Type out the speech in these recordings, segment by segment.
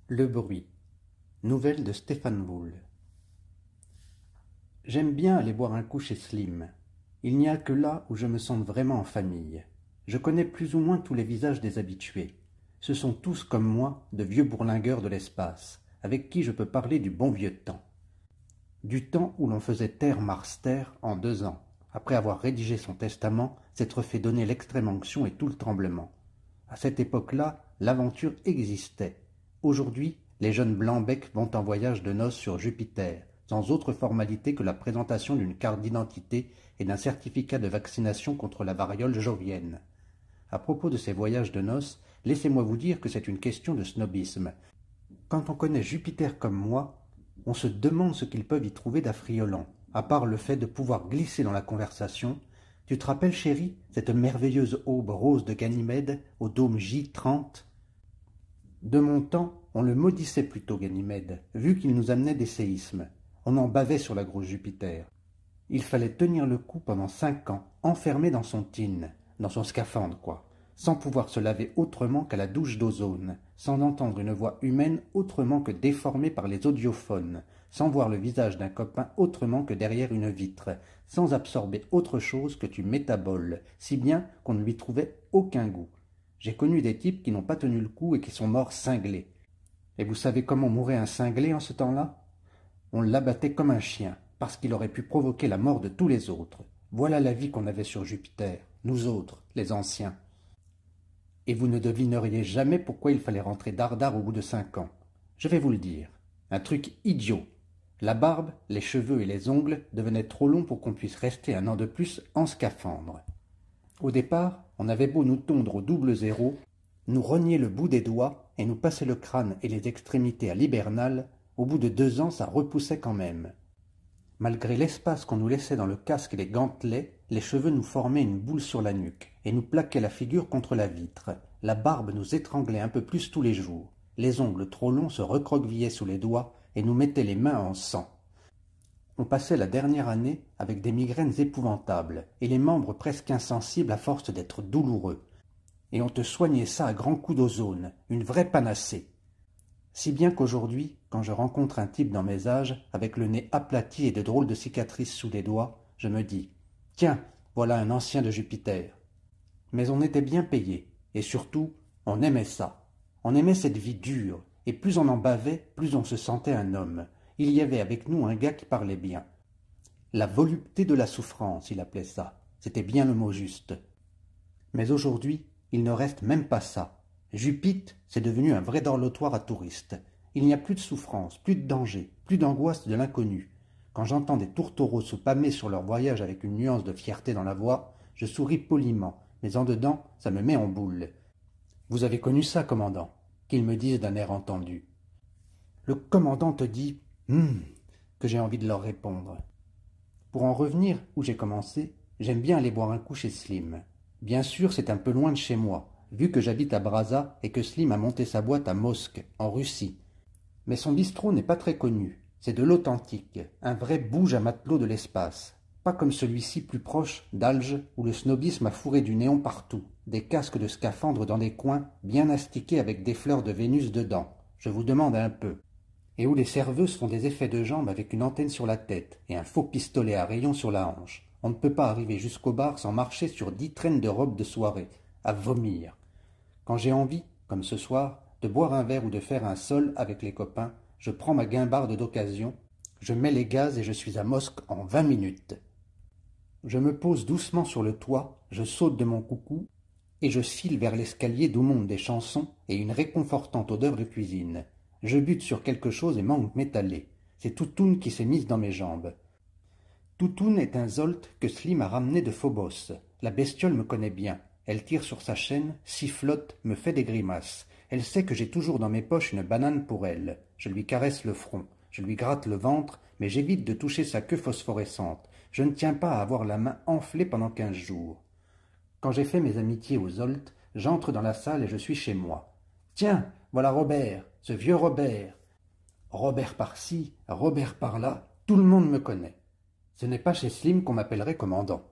Le bruit. Nouvelle de Stéphane Boulle. J'aime bien aller boire un coup chez Slim. Il n'y a que là où je me sente vraiment en famille. Je connais plus ou moins tous les visages des habitués. Ce sont tous comme moi de vieux bourlingueurs de l'espace, avec qui je peux parler du bon vieux temps. Du temps où l'on faisait taire Mars-Terre en 2 ans, après avoir rédigé son testament, s'être fait donner l'extrême onction et tout le tremblement. À cette époque-là, l'aventure existait. Aujourd'hui, les jeunes blancs-becs vont en voyage de noces sur Jupiter, sans autre formalité que la présentation d'une carte d'identité et d'un certificat de vaccination contre la variole jovienne. À propos de ces voyages de noces, laissez-moi vous dire que c'est une question de snobisme. Quand on connaît Jupiter comme moi, on se demande ce qu'ils peuvent y trouver d'affriolant, à part le fait de pouvoir glisser dans la conversation. Tu te rappelles, chérie, cette merveilleuse aube rose de Ganymède, au dôme J30 ? De mon temps, on le maudissait plutôt, Ganymède, vu qu'il nous amenait des séismes. On en bavait sur la grosse Jupiter. Il fallait tenir le coup pendant 5 ans, enfermé dans son tin, dans son scaphandre, quoi, sans pouvoir se laver autrement qu'à la douche d'ozone, sans entendre une voix humaine autrement que déformée par les audiophones, sans voir le visage d'un copain autrement que derrière une vitre, sans absorber autre chose que du métabole, si bien qu'on ne lui trouvait aucun goût. J'ai connu des types qui n'ont pas tenu le coup et qui sont morts cinglés. Et vous savez comment mourait un cinglé en ce temps-là ? On l'abattait comme un chien, parce qu'il aurait pu provoquer la mort de tous les autres. Voilà la vie qu'on avait sur Jupiter, nous autres, les anciens. Et vous ne devineriez jamais pourquoi il fallait rentrer dardard au bout de 5 ans. Je vais vous le dire. Un truc idiot. La barbe, les cheveux et les ongles devenaient trop longs pour qu'on puisse rester 1 an de plus en scaphandre. Au départ, on avait beau nous tondre au double zéro, nous rogner le bout des doigts et nous passer le crâne et les extrémités à l'hibernal, au bout de 2 ans ça repoussait quand même. Malgré l'espace qu'on nous laissait dans le casque et les gantelets, les cheveux nous formaient une boule sur la nuque et nous plaquaient la figure contre la vitre. La barbe nous étranglait un peu plus tous les jours. Les ongles trop longs se recroquevillaient sous les doigts et nous mettaient les mains en sang. On passait la dernière année avec des migraines épouvantables et les membres presque insensibles à force d'être douloureux. Et on te soignait ça à grands coups d'ozone, une vraie panacée. Si bien qu'aujourd'hui, quand je rencontre un type dans mes âges, avec le nez aplati et de drôles de cicatrices sous les doigts, je me dis « Tiens, voilà un ancien de Jupiter ». Mais on était bien payé, et surtout, on aimait ça. On aimait cette vie dure, et plus on en bavait, plus on se sentait un homme. Il y avait avec nous un gars qui parlait bien. La volupté de la souffrance, il appelait ça. C'était bien le mot juste. Mais aujourd'hui, il ne reste même pas ça. Jupite, c'est devenu un vrai dorlotoir à touristes. Il n'y a plus de souffrance, plus de danger, plus d'angoisse de l'inconnu. Quand j'entends des tourtereaux se pâmer sur leur voyage avec une nuance de fierté dans la voix, je souris poliment, mais en dedans, ça me met en boule. Vous avez connu ça, commandant, qu'ils me disent d'un air entendu. Le commandant te dit que j'ai envie de leur répondre. Pour en revenir où j'ai commencé, j'aime bien aller boire un coup chez Slim. Bien sûr, c'est un peu loin de chez moi, vu que j'habite à Braza et que Slim a monté sa boîte à Mosque, en Russie. Mais son bistrot n'est pas très connu. C'est de l'authentique, un vrai bouge à matelot de l'espace. Pas comme celui-ci plus proche d'Alge, où le snobisme a fourré du néon partout, des casques de scaphandre dans des coins, bien astiqués avec des fleurs de Vénus dedans. Je vous demande un peu. Et où les serveuses font des effets de jambes avec une antenne sur la tête et un faux pistolet à rayon sur la hanche. On ne peut pas arriver jusqu'au bar sans marcher sur 10 traînes de robes de soirée, à vomir. Quand j'ai envie, comme ce soir, de boire un verre ou de faire un sol avec les copains, je prends ma guimbarde d'occasion, je mets les gaz et je suis à Mosque en 20 minutes. Je me pose doucement sur le toit, je saute de mon coucou et je file vers l'escalier d'où montent des chansons et une réconfortante odeur de cuisine. Je bute sur quelque chose et manque métallé. C'est Toutoune qui s'est mise dans mes jambes. Toutoune est un zolt que Slim a ramené de Phobos. La bestiole me connaît bien. Elle tire sur sa chaîne, sifflote, me fait des grimaces. Elle sait que j'ai toujours dans mes poches une banane pour elle. Je lui caresse le front, je lui gratte le ventre, mais j'évite de toucher sa queue phosphorescente. Je ne tiens pas à avoir la main enflée pendant 15 jours. Quand j'ai fait mes amitiés aux Zolt, j'entre dans la salle et je suis chez moi. Tiens, voilà Robert, ce vieux Robert. Robert par-ci, Robert par-là, tout le monde me connaît. Ce n'est pas chez Slim qu'on m'appellerait commandant.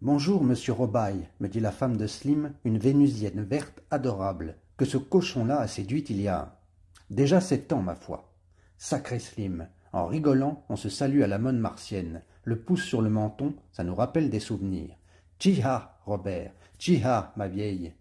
Bonjour, monsieur Robaille, me dit la femme de Slim, une vénusienne verte adorable, que ce cochon-là a séduite il y a Déjà 7 ans, ma foi. Sacré Slim. En rigolant, on se salue à la mode martienne. Le pouce sur le menton, ça nous rappelle des souvenirs. Tchiha, Robert. Tchiha, ma vieille.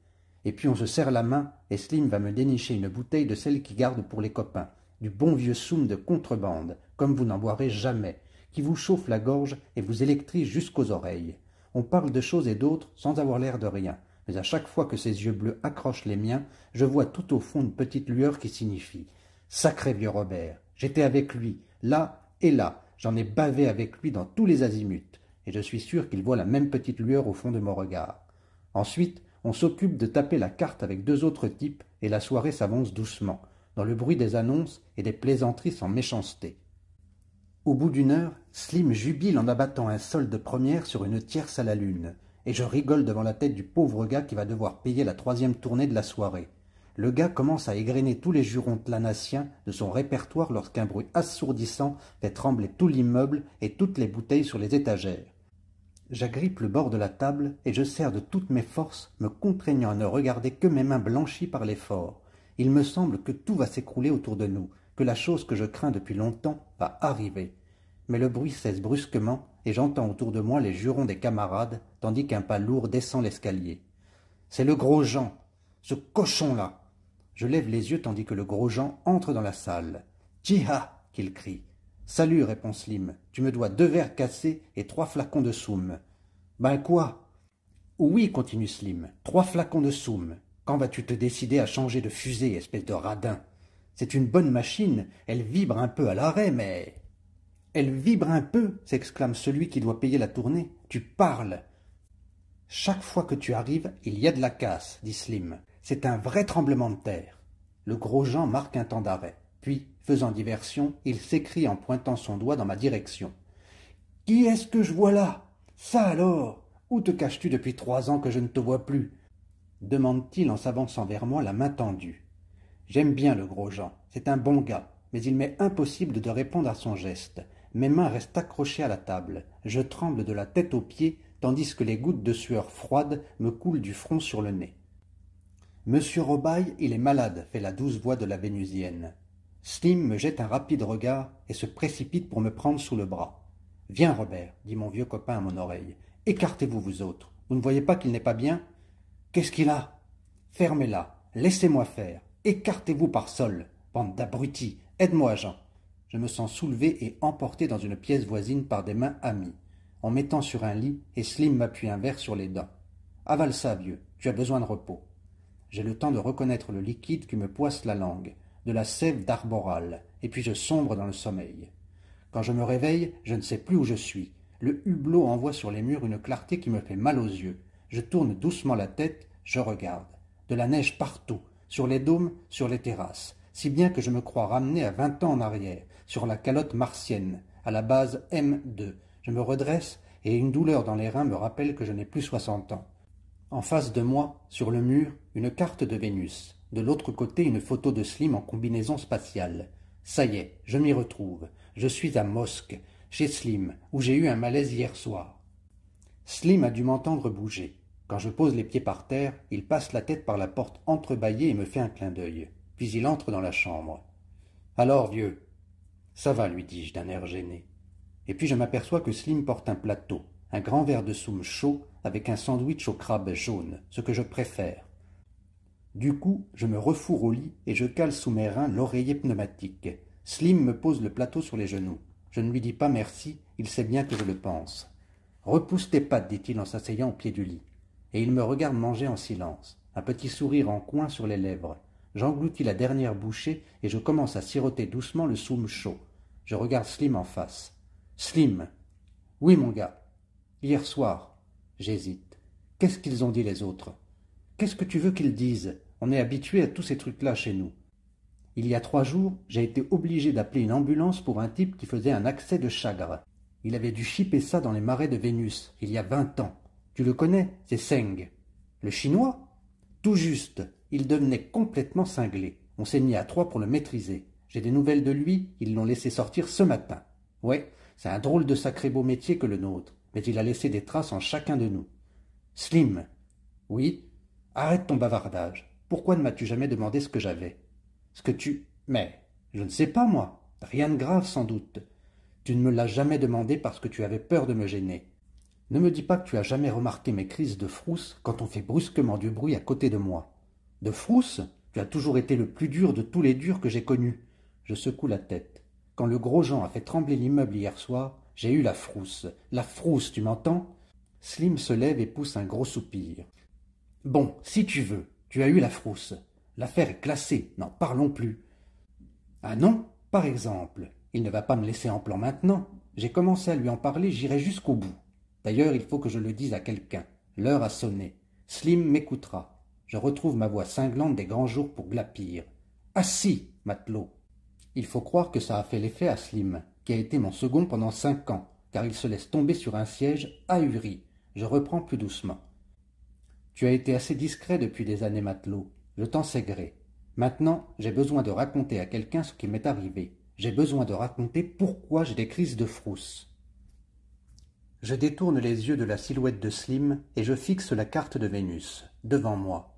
Et puis on se serre la main et Slim va me dénicher une bouteille de celle qu'il garde pour les copains. Du bon vieux soum de contrebande, comme vous n'en boirez jamais, qui vous chauffe la gorge et vous électrise jusqu'aux oreilles. On parle de choses et d'autres sans avoir l'air de rien, mais à chaque fois que ses yeux bleus accrochent les miens, je vois tout au fond une petite lueur qui signifie « Sacré vieux Robert, j'étais avec lui, là et là, j'en ai bavé avec lui dans tous les azimuts, et je suis sûr qu'il voit la même petite lueur au fond de mon regard. » Ensuite, on s'occupe de taper la carte avec 2 autres types, et la soirée s'avance doucement, dans le bruit des annonces et des plaisanteries sans méchanceté. Au bout d'1 heure, Slim jubile en abattant un sol de première sur une tierce à la lune, et je rigole devant la tête du pauvre gars qui va devoir payer la 3e tournée de la soirée. Le gars commence à égrener tous les jurons tlanassiens de son répertoire lorsqu'un bruit assourdissant fait trembler tout l'immeuble et toutes les bouteilles sur les étagères. J'agrippe le bord de la table et je serre de toutes mes forces, me contraignant à ne regarder que mes mains blanchies par l'effort. Il me semble que tout va s'écrouler autour de nous, que la chose que je crains depuis longtemps va arriver. Mais le bruit cesse brusquement et j'entends autour de moi les jurons des camarades, tandis qu'un pas lourd descend l'escalier. « C'est le gros Jean, ce cochon-là !» Je lève les yeux tandis que le gros Jean entre dans la salle. « Tchiha !» qu'il crie. « Salut !» répond Slim. « Tu me dois 2 verres cassés et 3 flacons de soum. »« Ben quoi ?»« Oui, continue Slim, 3 flacons de soum. Quand vas-tu te décider à changer de fusée, espèce de radin ? C'est une bonne machine, elle vibre un peu à l'arrêt, mais... » « Elle vibre un peu !» s'exclame celui qui doit payer la tournée. « Tu parles !»« Chaque fois que tu arrives, il y a de la casse, dit Slim. C'est un vrai tremblement de terre. » Le gros Jean marque un temps d'arrêt. Puis, faisant diversion, il s'écrie en pointant son doigt dans ma direction. « Qui est-ce que je vois là ? Ça alors ? Où te caches-tu depuis 3 ans que je ne te vois plus ?» demande-t-il en s'avançant vers moi, la main tendue. J'aime bien le gros Jean, c'est un bon gars, mais il m'est impossible de répondre à son geste. Mes mains restent accrochées à la table. Je tremble de la tête aux pieds, tandis que les gouttes de sueur froide me coulent du front sur le nez. « Monsieur Robaille, il est malade, » fait la douce voix de la Vénusienne. Slim me jette un rapide regard et se précipite pour me prendre sous le bras. « Viens, Robert, » dit mon vieux copain à mon oreille. « Écartez-vous, vous autres. Vous ne voyez pas qu'il n'est pas bien ? Qu'est-ce qu'il a ? Fermez-la. Laissez-moi faire. Écartez-vous par sol. Bande d'abrutis. Aide-moi, Jean. » Je me sens soulevé et emporté dans une pièce voisine par des mains amies. En mettant sur un lit, et Slim m'appuie un verre sur les dents. « Avale ça, vieux. Tu as besoin de repos. » J'ai le temps de reconnaître le liquide qui me poisse la langue, de la sève d'arboral, et puis je sombre dans le sommeil. Quand je me réveille, je ne sais plus où je suis. Le hublot envoie sur les murs une clarté qui me fait mal aux yeux. Je tourne doucement la tête, je regarde. De la neige partout, sur les dômes, sur les terrasses, si bien que je me crois ramené à 20 ans en arrière, sur la calotte martienne, à la base M2. Je me redresse et une douleur dans les reins me rappelle que je n'ai plus 60 ans. En face de moi, sur le mur, une carte de Vénus. De l'autre côté, une photo de Slim en combinaison spatiale. Ça y est, je m'y retrouve. Je suis à Mosque, chez Slim, où j'ai eu un malaise hier soir. Slim a dû m'entendre bouger. Quand je pose les pieds par terre, il passe la tête par la porte entrebâillée et me fait un clin d'œil. Puis il entre dans la chambre. « Alors, vieux ?» ?»« Ça va, lui dis-je d'un air gêné. Et puis je m'aperçois que Slim porte un plateau, un grand verre de soum chaud avec un sandwich au crabe jaune, ce que je préfère. Du coup, je me refourre au lit et je cale sous mes reins l'oreiller pneumatique. Slim me pose le plateau sur les genoux. Je ne lui dis pas merci, il sait bien que je le pense. « Repousse tes pattes, dit-il en s'asseyant au pied du lit. Et il me regarde manger en silence, un petit sourire en coin sur les lèvres. J'engloutis la dernière bouchée et je commence à siroter doucement le soum chaud. Je regarde Slim en face. « Slim !»« Oui, mon gars. »« Hier soir. » J'hésite. « Qu'est-ce qu'ils ont dit les autres ? » ?»« Qu'est-ce que tu veux qu'ils disent ? On est habitué à tous ces trucs-là chez nous. » »« Il y a 3 jours, j'ai été obligé d'appeler une ambulance pour un type qui faisait un accès de chagre. Il avait dû chipper ça dans les marais de Vénus, il y a 20 ans. Tu le connais, c'est Seng. »« Le chinois ? » ?»« Tout juste. Il devenait complètement cinglé. On s'est mis à 3 pour le maîtriser. J'ai des nouvelles de lui, ils l'ont laissé sortir ce matin. Ouais, c'est un drôle de sacré beau métier que le nôtre, mais il a laissé des traces en chacun de nous. Slim. Oui. Arrête ton bavardage. Pourquoi ne m'as-tu jamais demandé ce que j'avais ? Ce que tu... Mais, je ne sais pas, moi. Rien de grave, sans doute. Tu ne me l'as jamais demandé parce que tu avais peur de me gêner. Ne me dis pas que tu as jamais remarqué mes crises de frousse quand on fait brusquement du bruit à côté de moi. De frousse? Tu as toujours été le plus dur de tous les durs que j'ai connus. Je secoue la tête. Quand le gros Jean a fait trembler l'immeuble hier soir, j'ai eu la frousse. La frousse, tu m'entends? Slim se lève et pousse un gros soupir. Bon, si tu veux, tu as eu la frousse. L'affaire est classée, n'en parlons plus. Ah non, par exemple, il ne va pas me laisser en plan maintenant. J'ai commencé à lui en parler, j'irai jusqu'au bout. D'ailleurs, il faut que je le dise à quelqu'un. L'heure a sonné. Slim m'écoutera. Je retrouve ma voix cinglante des grands jours pour glapir. Ah si, matelot. Il faut croire que ça a fait l'effet à Slim, qui a été mon second pendant 5 ans, car il se laisse tomber sur un siège ahuri. Je reprends plus doucement. Tu as été assez discret depuis des années, matelot. Je t'en sais gré. Maintenant, j'ai besoin de raconter à quelqu'un ce qui m'est arrivé. J'ai besoin de raconter pourquoi j'ai des crises de frousse. Je détourne les yeux de la silhouette de Slim et je fixe la carte de Vénus, devant moi.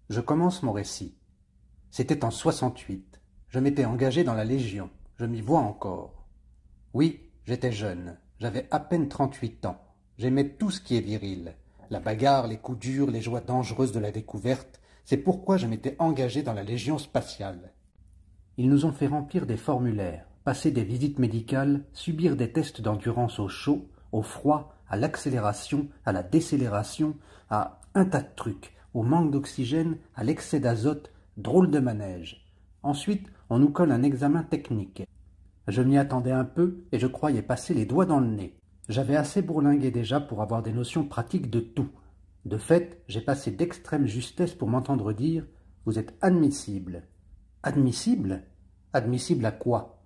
Je commence mon récit. C'était en 68. Je m'étais engagé dans la Légion. Je m'y vois encore. Oui, j'étais jeune. J'avais à peine 38 ans. J'aimais tout ce qui est viril. La bagarre, les coups durs, les joies dangereuses de la découverte. C'est pourquoi je m'étais engagé dans la Légion spatiale. Ils nous ont fait remplir des formulaires, passer des visites médicales, subir des tests d'endurance au chaud, au froid, à l'accélération, à la décélération, à un tas de trucs, au manque d'oxygène, à l'excès d'azote, drôle de manège. Ensuite, on nous colle un examen technique. Je m'y attendais un peu et je croyais passer les doigts dans le nez. J'avais assez bourlingué déjà pour avoir des notions pratiques de tout. De fait, j'ai passé d'extrême justesse pour m'entendre dire « Vous êtes admissible ». Admissible? Admissible à quoi?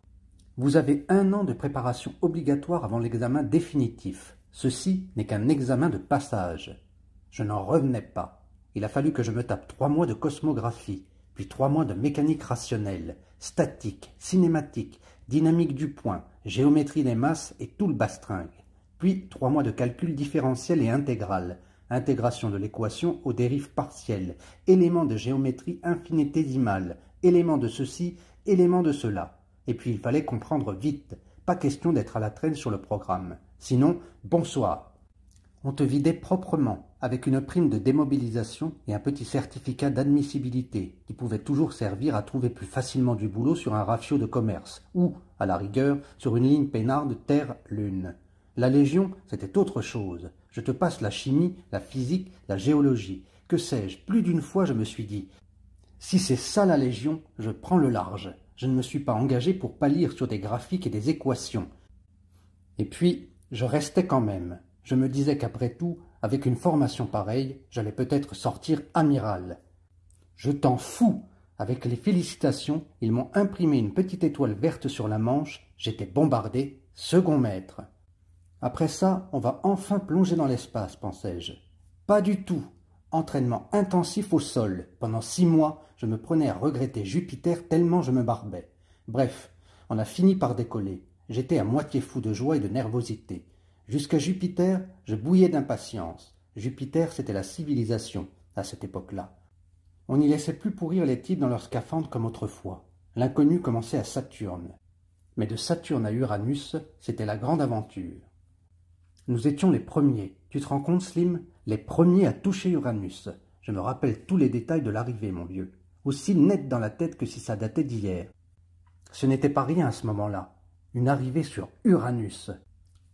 Vous avez 1 an de préparation obligatoire avant l'examen définitif. Ceci n'est qu'un examen de passage. Je n'en revenais pas. Il a fallu que je me tape 3 mois de cosmographie, puis 3 mois de mécanique rationnelle, statique, cinématique, dynamique du point, géométrie des masses et tout le bastringue. Puis 3 mois de calcul différentiel et intégral, intégration de l'équation aux dérives partielles, éléments de géométrie infinitésimale, éléments de ceci, éléments de cela. Et puis il fallait comprendre vite, pas question d'être à la traîne sur le programme. Sinon, bonsoir. On te vidait proprement, avec une prime de démobilisation et un petit certificat d'admissibilité, qui pouvait toujours servir à trouver plus facilement du boulot sur un rafio de commerce, ou, à la rigueur, sur une ligne peinarde Terre-Lune. La Légion, c'était autre chose. Je te passe la chimie, la physique, la géologie. Que sais-je, plus d'une fois je me suis dit « Si c'est ça la Légion, je prends le large. Je ne me suis pas engagé pour pâlir sur des graphiques et des équations. » Et puis, je restais quand même. Je me disais qu'après tout, avec une formation pareille, j'allais peut-être sortir amiral. Je t'en fous! Avec les félicitations, ils m'ont imprimé une petite étoile verte sur la manche, j'étais bombardé, second maître. Après ça, on va enfin plonger dans l'espace, pensais-je. Pas du tout. Entraînement intensif au sol. Pendant 6 mois, je me prenais à regretter Jupiter tellement je me barbais. Bref, on a fini par décoller. J'étais à moitié fou de joie et de nervosité. Jusqu'à Jupiter, je bouillais d'impatience. Jupiter, c'était la civilisation, à cette époque-là. On n'y laissait plus pourrir les types dans leurs scaphandres comme autrefois. L'inconnu commençait à Saturne. Mais de Saturne à Uranus, c'était la grande aventure. Nous étions les premiers. Tu te rends compte, Slim? Les premiers à toucher Uranus. Je me rappelle tous les détails de l'arrivée, mon vieux. Aussi net dans la tête que si ça datait d'hier. Ce n'était pas rien à ce moment-là. Une arrivée sur Uranus.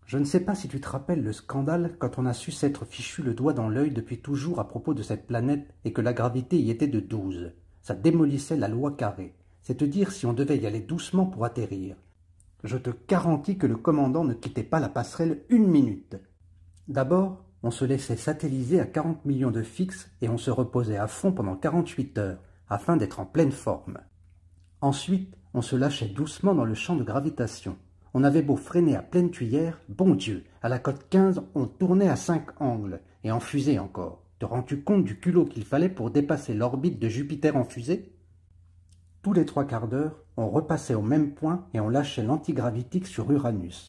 Je ne sais pas si tu te rappelles le scandale quand on a su s'être fichu le doigt dans l'œil depuis toujours à propos de cette planète et que la gravité y était de 12. Ça démolissait la loi carrée. C'est te dire si on devait y aller doucement pour atterrir. Je te garantis que le commandant ne quittait pas la passerelle 1 minute. D'abord, on se laissait satelliser à 40 millions de fixes et on se reposait à fond pendant 48 heures, afin d'être en pleine forme. Ensuite, on se lâchait doucement dans le champ de gravitation. On avait beau freiner à pleine tuyère, bon Dieu, à la cote 15, on tournait à 5 angles, et en fusée encore. Te rends-tu compte du culot qu'il fallait pour dépasser l'orbite de Jupiter en fusée? Tous les 3 quarts d'heure, on repassait au même point et on lâchait l'antigravitique sur Uranus.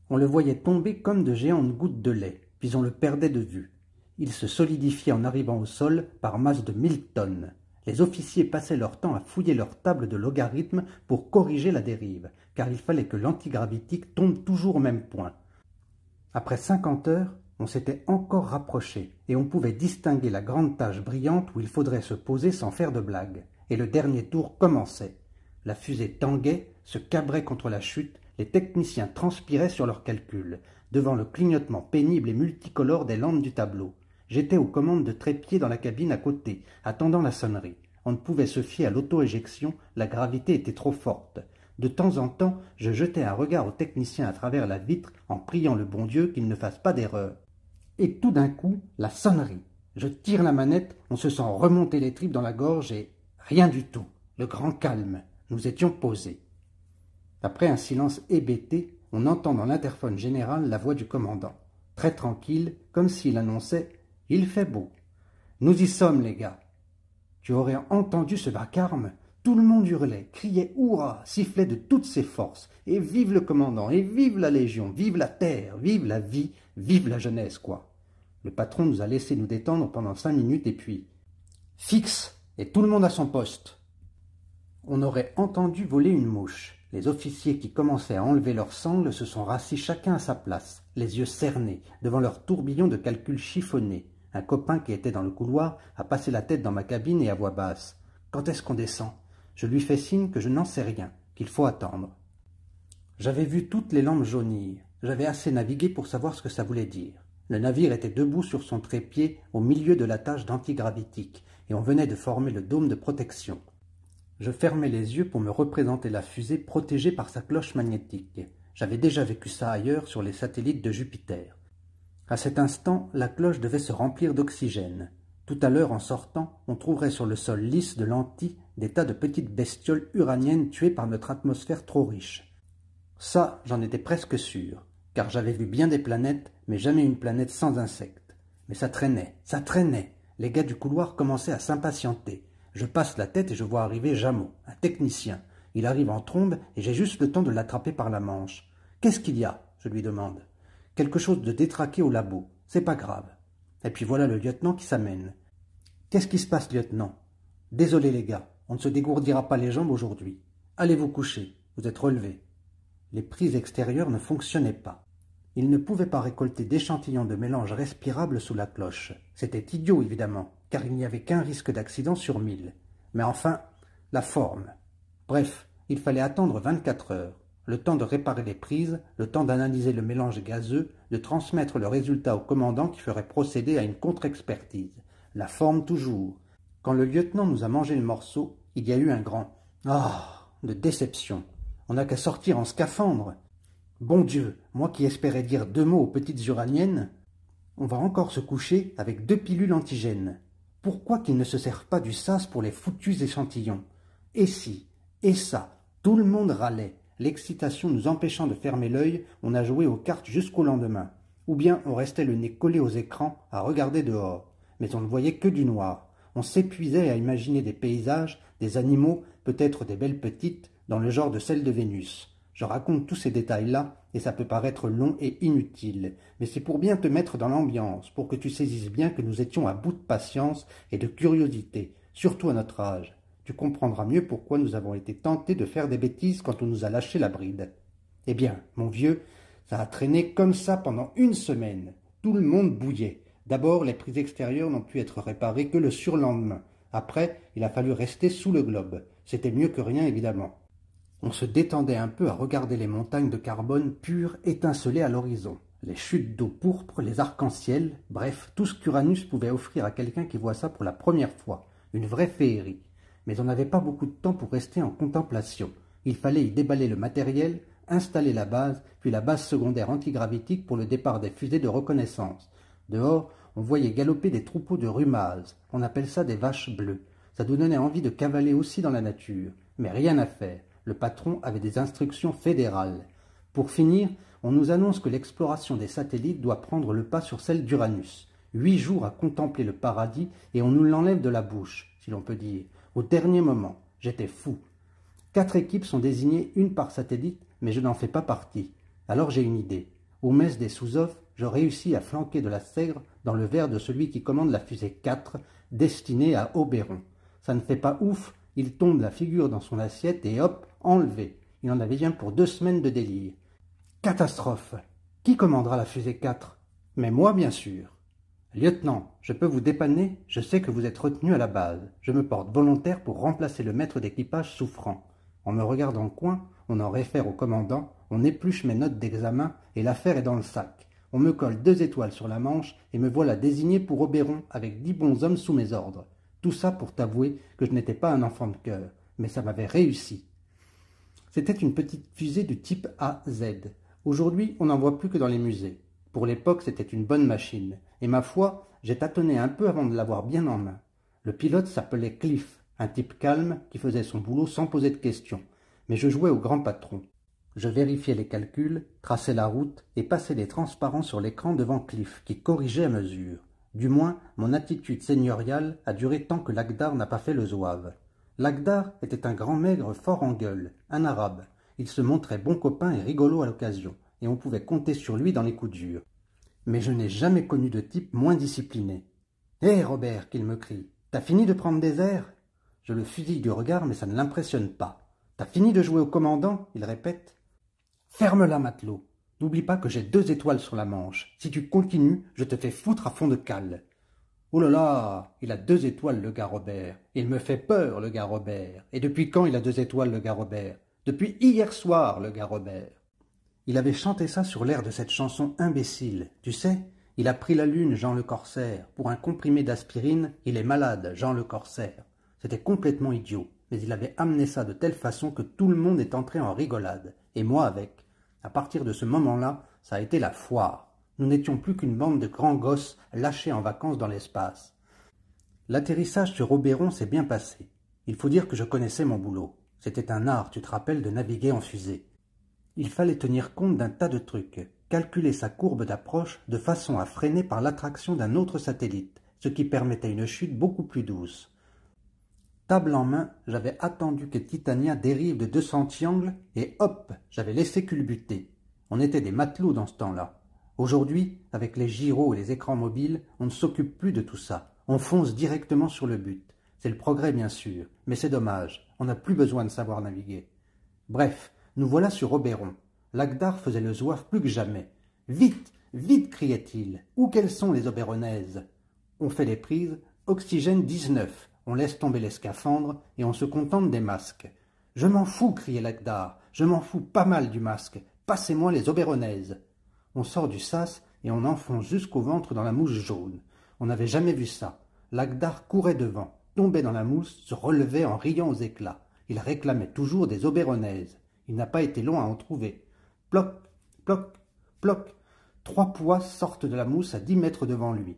On le voyait tomber comme de géantes gouttes de lait, puis on le perdait de vue. Il se solidifiait en arrivant au sol par masse de 1000 tonnes. Les officiers passaient leur temps à fouiller leur table de logarithmes pour corriger la dérive, car il fallait que l'antigravitique tombe toujours au même point. Après 50 heures, on s'était encore rapproché, et on pouvait distinguer la grande tache brillante où il faudrait se poser sans faire de blague. Et le dernier tour commençait. La fusée tanguait, se cabrait contre la chute, les techniciens transpiraient sur leurs calculs, devant le clignotement pénible et multicolore des lampes du tableau. J'étais aux commandes de trépied dans la cabine à côté, attendant la sonnerie. On ne pouvait se fier à l'auto-éjection, la gravité était trop forte. De temps en temps, je jetais un regard au technicien à travers la vitre en priant le bon Dieu qu'il ne fasse pas d'erreur. Et tout d'un coup, la sonnerie. Je tire la manette, on se sent remonter les tripes dans la gorge et rien du tout. Le grand calme. Nous étions posés. Après un silence hébété, on entend dans l'interphone général la voix du commandant. Très tranquille, comme s'il annonçait « Il fait beau. Nous y sommes, les gars. » Tu aurais entendu ce vacarme. Tout le monde hurlait, criait « Hurrah !» sifflait de toutes ses forces. Et vive le commandant, et vive la Légion, vive la terre, vive la vie, vive la jeunesse, quoi. Le patron nous a laissé nous détendre pendant 5 minutes et puis « Fixe !» et tout le monde à son poste. On aurait entendu voler une mouche. Les officiers qui commençaient à enlever leurs sangles se sont rassis chacun à sa place, les yeux cernés, devant leur tourbillon de calculs chiffonnés. Un copain qui était dans le couloir a passé la tête dans ma cabine et à voix basse. « Quand est-ce qu'on descend ?» Je lui fais signe que je n'en sais rien, qu'il faut attendre. J'avais vu toutes les lampes jaunir. J'avais assez navigué pour savoir ce que ça voulait dire. Le navire était debout sur son trépied au milieu de la tâche d'antigravitique, et on venait de former le dôme de protection. Je fermais les yeux pour me représenter la fusée protégée par sa cloche magnétique. J'avais déjà vécu ça ailleurs sur les satellites de Jupiter. À cet instant, la cloche devait se remplir d'oxygène. Tout à l'heure, en sortant, on trouverait sur le sol lisse de l'Anti des tas de petites bestioles uraniennes tuées par notre atmosphère trop riche. Ça, j'en étais presque sûr, car j'avais vu bien des planètes, mais jamais une planète sans insectes. Mais ça traînait, ça traînait. Les gars du couloir commençaient à s'impatienter. Je passe la tête et je vois arriver Jameau, un technicien. Il arrive en trombe et j'ai juste le temps de l'attraper par la manche. « Qu'est-ce qu'il y a ?» je lui demande. « Quelque chose de détraqué au labo. C'est pas grave. » Et puis voilà le lieutenant qui s'amène. « Qu'est-ce qui se passe, lieutenant ?»« Désolé les gars, on ne se dégourdira pas les jambes aujourd'hui. Allez vous coucher, vous êtes relevés. » Les prises extérieures ne fonctionnaient pas. Il ne pouvait pas récolter d'échantillons de mélange respirable sous la cloche. C'était idiot, évidemment, car il n'y avait qu'un risque d'accident sur 1000. Mais enfin, la forme. Bref, il fallait attendre 24 heures. Le temps de réparer les prises, le temps d'analyser le mélange gazeux, de transmettre le résultat au commandant qui ferait procéder à une contre-expertise. La forme toujours. Quand le lieutenant nous a mangé le morceau, il y a eu un grand « Ah !» de déception. On n'a qu'à sortir en scaphandre. Bon Dieu, moi qui espérais dire 2 mots aux petites uraniennes, on va encore se coucher avec 2 pilules antigènes. Pourquoi qu'ils ne se servent pas du sas pour les foutus échantillons? Et si, et ça, tout le monde râlait. L'excitation nous empêchant de fermer l'œil, on a joué aux cartes jusqu'au lendemain. Ou bien on restait le nez collé aux écrans à regarder dehors. Mais on ne voyait que du noir. On s'épuisait à imaginer des paysages, des animaux, peut-être des belles petites, dans le genre de celles de Vénus. Je raconte tous ces détails-là, et ça peut paraître long et inutile, mais c'est pour bien te mettre dans l'ambiance, pour que tu saisisses bien que nous étions à bout de patience et de curiosité, surtout à notre âge. Tu comprendras mieux pourquoi nous avons été tentés de faire des bêtises quand on nous a lâché la bride. Eh bien, mon vieux, ça a traîné comme ça pendant 1 semaine. Tout le monde bouillait. D'abord, les prises extérieures n'ont pu être réparées que le surlendemain. Après, il a fallu rester sous le globe. C'était mieux que rien, évidemment. On se détendait un peu à regarder les montagnes de carbone pures étinceler à l'horizon. Les chutes d'eau pourpre, les arcs-en-ciel, bref, tout ce qu'Uranus pouvait offrir à quelqu'un qui voit ça pour la première fois. Une vraie féerie. Mais on n'avait pas beaucoup de temps pour rester en contemplation. Il fallait y déballer le matériel, installer la base, puis la base secondaire antigravitique pour le départ des fusées de reconnaissance. Dehors, on voyait galoper des troupeaux de rumazes. On appelle ça des vaches bleues. Ça nous donnait envie de cavaler aussi dans la nature. Mais rien à faire. Le patron avait des instructions fédérales. Pour finir, on nous annonce que l'exploration des satellites doit prendre le pas sur celle d'Uranus. 8 jours à contempler le paradis et on nous l'enlève de la bouche, si l'on peut dire. Au dernier moment, j'étais fou. 4 équipes sont désignées, une par satellite, mais je n'en fais pas partie. Alors j'ai une idée. Au mess des sous-offres, je réussis à flanquer de la sègre dans le verre de celui qui commande la fusée 4, destinée à Oberon. Ça ne fait pas ouf, il tombe la figure dans son assiette et hop, enlevé. Il en avait bien pour 2 semaines de délire. Catastrophe. Qui commandera la fusée 4? Mais moi, bien sûr. Lieutenant, je peux vous dépanner, je sais que vous êtes retenu à la base. Je me porte volontaire pour remplacer le maître d'équipage souffrant. En me regardant le coin, on en réfère au commandant, on épluche mes notes d'examen et l'affaire est dans le sac. On me colle 2 étoiles sur la manche et me voilà désigné pour Oberon avec 10 bons hommes sous mes ordres. Tout ça pour t'avouer que je n'étais pas un enfant de cœur, mais ça m'avait réussi. C'était une petite fusée du type AZ. Aujourd'hui, on n'en voit plus que dans les musées. Pour l'époque, c'était une bonne machine. Et ma foi, j'ai tâtonné un peu avant de l'avoir bien en main. Le pilote s'appelait Cliff, un type calme qui faisait son boulot sans poser de questions. Mais je jouais au grand patron. Je vérifiais les calculs, traçais la route et passais des transparents sur l'écran devant Cliff, qui corrigeait à mesure. Du moins, mon attitude seigneuriale a duré tant que l'Agdar n'a pas fait le zouave. L'Agdar était un grand maigre fort en gueule, un arabe. Il se montrait bon copain et rigolo à l'occasion, et on pouvait compter sur lui dans les coups durs. Mais je n'ai jamais connu de type moins discipliné. « Hé, Robert !» qu'il me crie. « T'as fini de prendre des airs ?» Je le fusille du regard, mais ça ne l'impressionne pas. « T'as fini de jouer au commandant ?» il répète. « Ferme-la, matelot. N'oublie pas que j'ai 2 étoiles sur la manche. Si tu continues, je te fais foutre à fond de cale. » Oh là là, il a 2 étoiles, le gars Robert. Il me fait peur, le gars Robert. Et depuis quand il a 2 étoiles, le gars Robert? Depuis hier soir, le gars Robert. Il avait chanté ça sur l'air de cette chanson imbécile. Tu sais, il a pris la lune, Jean le Corsaire. Pour un comprimé d'aspirine, il est malade, Jean le Corsaire. C'était complètement idiot, mais il avait amené ça de telle façon que tout le monde est entré en rigolade. Et moi avec. À partir de ce moment-là, ça a été la foire. Nous n'étions plus qu'une bande de grands gosses lâchés en vacances dans l'espace. L'atterrissage sur Oberon s'est bien passé. Il faut dire que je connaissais mon boulot. C'était un art, tu te rappelles, de naviguer en fusée. Il fallait tenir compte d'un tas de trucs, calculer sa courbe d'approche de façon à freiner par l'attraction d'un autre satellite, ce qui permettait une chute beaucoup plus douce. Table en main, j'avais attendu que Titania dérive de 200 angles et hop, j'avais laissé culbuter. On était des matelots dans ce temps-là. Aujourd'hui, avec les gyros et les écrans mobiles, on ne s'occupe plus de tout ça. On fonce directement sur le but. C'est le progrès bien sûr, mais c'est dommage, on n'a plus besoin de savoir naviguer. Bref, nous voilà sur Oberon. L'Agdar faisait le zouave plus que jamais. « Vite, vite !» criait-il. « Où qu'elles sont les Oberonaises ?» On fait les prises, oxygène 19. On laisse tomber les scaphandres et on se contente des masques. « Je m'en fous !» criait l'Agdar. « Je m'en fous pas mal du masque. Passez-moi les Oberonaises !» On sort du sas et on enfonce jusqu'au ventre dans la mousse jaune. On n'avait jamais vu ça. L'Agdar courait devant, tombait dans la mousse, se relevait en riant aux éclats. Il réclamait toujours des Oberonaises. Il n'a pas été long à en trouver. Ploc, ploc, ploc. 3 poids sortent de la mousse à 10 mètres devant lui.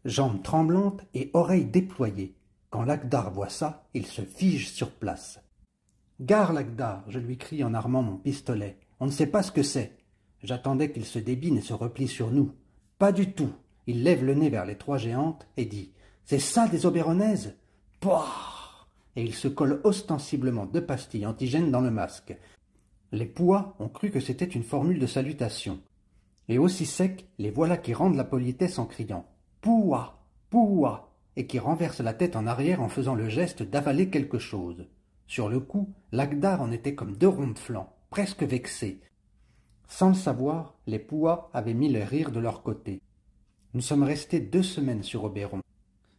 Jambes tremblantes et oreilles déployées. Quand l'Agdar voit ça, il se fige sur place. « Gare l'Agdar !» je lui crie en armant mon pistolet. « On ne sait pas ce que c'est. » J'attendais qu'il se débine et se replie sur nous. Pas du tout. Il lève le nez vers les 3 géantes et dit « C'est ça des Oberonaises ?» Pouah ! Et il se colle ostensiblement 2 pastilles antigènes dans le masque. Les Pouas ont cru que c'était une formule de salutation. Et aussi sec, les voilà qui rendent la politesse en criant « Pouah, Pouah !» et qui renversent la tête en arrière en faisant le geste d'avaler quelque chose. Sur le coup, l'Agdar en était comme 2 ronds de flanc, presque vexé. Sans le savoir, les Pouas avaient mis le rire de leur côté. Nous sommes restés 2 semaines sur Oberon,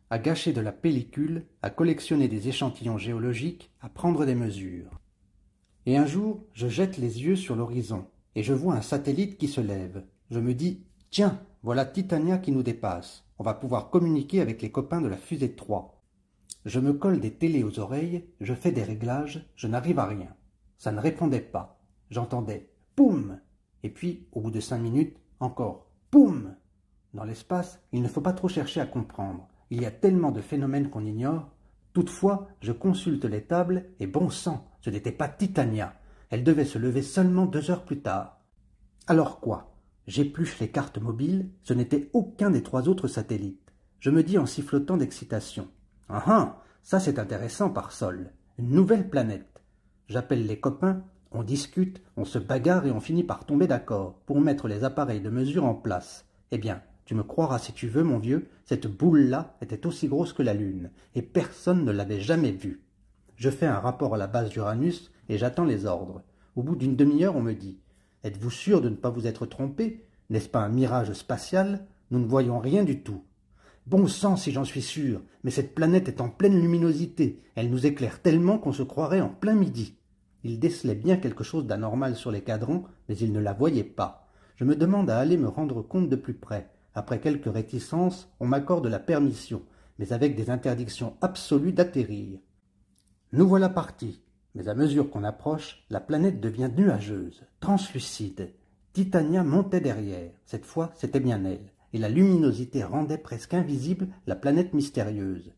à gâcher de la pellicule, à collectionner des échantillons géologiques, à prendre des mesures. Et un jour, je jette les yeux sur l'horizon, et je vois un satellite qui se lève. Je me dis, tiens, voilà Titania qui nous dépasse. On va pouvoir communiquer avec les copains de la fusée 3. Je me colle des télés aux oreilles, je fais des réglages, je n'arrive à rien. Ça ne répondait pas. J'entendais « poum !» et puis, au bout de 5 minutes, encore « poum !» Dans l'espace, il ne faut pas trop chercher à comprendre. Il y a tellement de phénomènes qu'on ignore. Toutefois, je consulte les tables et bon sang, ce n'était pas Titania. Elle devait se lever seulement 2 heures plus tard. Alors quoi? J'épluche les cartes mobiles, ce n'était aucun des 3 autres satellites. Je me dis en sifflotant d'excitation. Ah ah, ça c'est intéressant par sol. Une nouvelle planète. J'appelle les copains, on discute, on se bagarre et on finit par tomber d'accord pour mettre les appareils de mesure en place. Eh bien, Tu me croiras si tu veux, mon vieux, cette boule-là était aussi grosse que la Lune, et personne ne l'avait jamais vue. Je fais un rapport à la base d'Uranus et j'attends les ordres. Au bout d'une demi-heure, on me dit « Êtes-vous sûr de ne pas vous être trompé? N'est-ce pas un mirage spatial? Nous ne voyons rien du tout. » Bon sang si j'en suis sûr, mais cette planète est en pleine luminosité. Elle nous éclaire tellement qu'on se croirait en plein midi. Il décelait bien quelque chose d'anormal sur les cadrans, mais il ne la voyait pas. Je me demande à aller me rendre compte de plus près. Après quelques réticences, on m'accorde la permission, mais avec des interdictions absolues d'atterrir. Nous voilà partis, mais à mesure qu'on approche, la planète devient nuageuse, translucide. Titania montait derrière, cette fois c'était bien elle, et la luminosité rendait presque invisible la planète mystérieuse.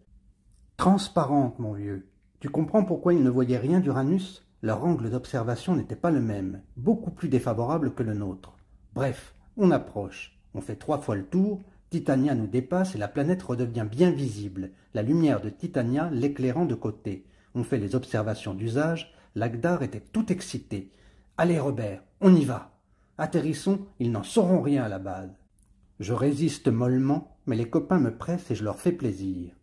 Transparente, mon vieux. Tu comprends pourquoi ils ne voyaient rien d'Uranus? Leur angle d'observation n'était pas le même, beaucoup plus défavorable que le nôtre. Bref, on approche, on fait 3 fois le tour, Titania nous dépasse et la planète redevient bien visible, la lumière de Titania l'éclairant de côté. On fait les observations d'usage, Lagdar était tout excité. « Allez Robert, on y va !» Atterrissons, ils n'en sauront rien à la base. Je résiste mollement, mais les copains me pressent et je leur fais plaisir.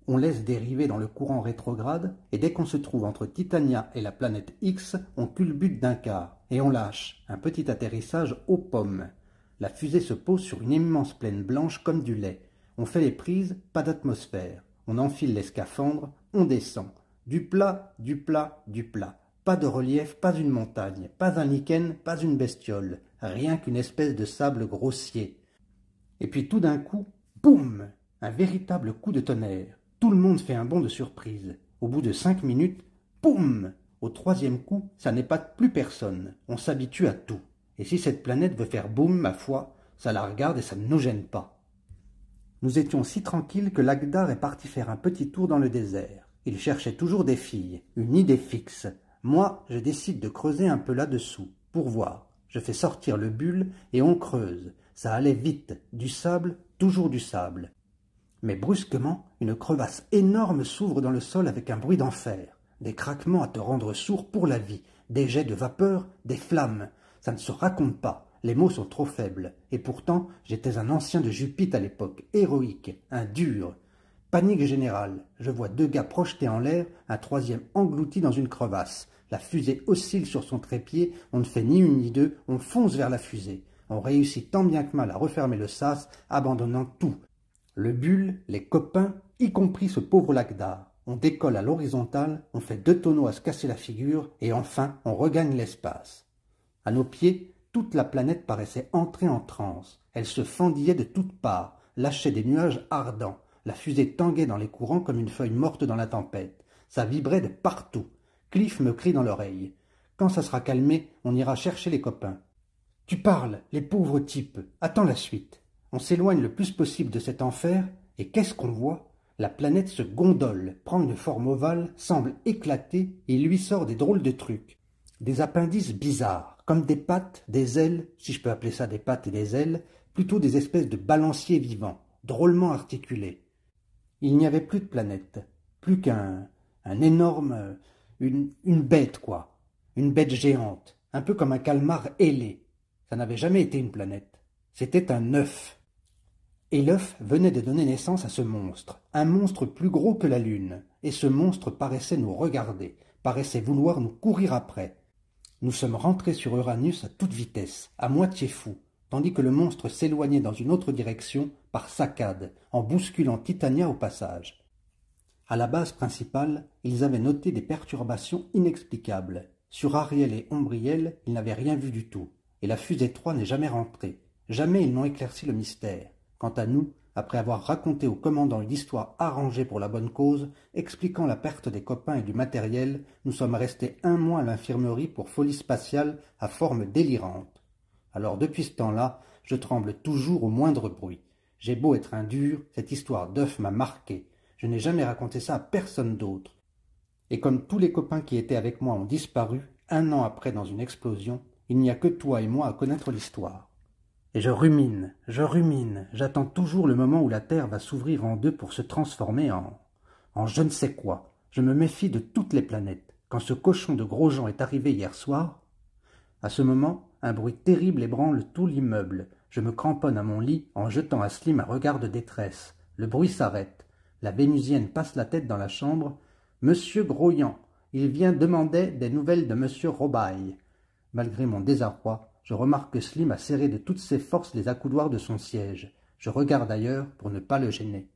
On laisse dériver dans le courant rétrograde, et dès qu'on se trouve entre Titania et la planète X, on culbute d'un quart, et on lâche, un petit atterrissage aux pommes. La fusée se pose sur une immense plaine blanche comme du lait. On fait les prises, pas d'atmosphère. On enfile les scaphandres, on descend. Du plat, du plat, du plat. Pas de relief, pas une montagne, pas un lichen, pas une bestiole. Rien qu'une espèce de sable grossier. Et puis tout d'un coup, boum! Un véritable coup de tonnerre. Tout le monde fait un bond de surprise. Au bout de 5 minutes, boum! Au 3e coup, ça n'épate plus personne. On s'habitue à tout. Et si cette planète veut faire boum, ma foi, ça la regarde et ça ne nous gêne pas. Nous étions si tranquilles que Lagdar est parti faire un petit tour dans le désert. Il cherchait toujours des filles, une idée fixe. Moi, je décide de creuser un peu là-dessous, pour voir. Je fais sortir le bulle et on creuse. Ça allait vite, du sable, toujours du sable. Mais brusquement, une crevasse énorme s'ouvre dans le sol avec un bruit d'enfer. Des craquements à te rendre sourd pour la vie, des jets de vapeur, des flammes. Ça ne se raconte pas, les mots sont trop faibles. Et pourtant, j'étais un ancien de Jupite à l'époque, héroïque, un dur. Panique générale, je vois 2 gars projetés en l'air, un 3e englouti dans une crevasse. La fusée oscille sur son trépied, on ne fait ni une ni deux, on fonce vers la fusée. On réussit tant bien que mal à refermer le sas, abandonnant tout. Le bulle, les copains, y compris ce pauvre Lagdar. On décolle à l'horizontale, on fait 2 tonneaux à se casser la figure, et enfin, on regagne l'espace. À nos pieds, toute la planète paraissait entrer en transe. Elle se fendillait de toutes parts, lâchait des nuages ardents. La fusée tanguait dans les courants comme une feuille morte dans la tempête. Ça vibrait de partout. Cliff me crie dans l'oreille. Quand ça sera calmé, on ira chercher les copains. Tu parles, les pauvres types. Attends la suite. On s'éloigne le plus possible de cet enfer, et qu'est-ce qu'on voit? La planète se gondole, prend une forme ovale, semble éclater, et il lui sort des drôles de trucs. Des appendices bizarres, comme des pattes, des ailes, si je peux appeler ça des pattes et des ailes, plutôt des espèces de balanciers vivants, drôlement articulés. Il n'y avait plus de planète, plus qu'un énorme... une bête, quoi. Une bête géante, un peu comme un calmar ailé. Ça n'avait jamais été une planète. C'était un œuf. Et l'œuf venait de donner naissance à ce monstre, un monstre plus gros que la Lune. Et ce monstre paraissait nous regarder, paraissait vouloir nous courir après. Nous sommes rentrés sur Uranus à toute vitesse, à moitié fous, tandis que le monstre s'éloignait dans une autre direction, par saccades, en bousculant Titania au passage. À la base principale, ils avaient noté des perturbations inexplicables. Sur Ariel et Ombriel, ils n'avaient rien vu du tout, et la fusée 3 n'est jamais rentrée. Jamais ils n'ont éclairci le mystère. Quant à nous, après avoir raconté au commandant une histoire arrangée pour la bonne cause, expliquant la perte des copains et du matériel, nous sommes restés 1 mois à l'infirmerie pour folie spatiale à forme délirante. Alors depuis ce temps-là, je tremble toujours au moindre bruit. J'ai beau être un dur, cette histoire d'œuf m'a marqué. Je n'ai jamais raconté ça à personne d'autre. Et comme tous les copains qui étaient avec moi ont disparu, 1 an après dans une explosion, il n'y a que toi et moi à connaître l'histoire. Et je rumine, j'attends toujours le moment où la Terre va s'ouvrir en 2 pour se transformer en je ne sais quoi. Je me méfie de toutes les planètes. Quand ce cochon de Grosjean est arrivé hier soir, à ce moment, un bruit terrible ébranle tout l'immeuble. Je me cramponne à mon lit en jetant à Slim un regard de détresse. Le bruit s'arrête. La Vénusienne passe la tête dans la chambre. « Monsieur Groyan, il vient demander des nouvelles de monsieur Robaille. » Malgré mon désarroi, je remarque que Slim a serré de toutes ses forces les accoudoirs de son siège. Je regarde ailleurs pour ne pas le gêner.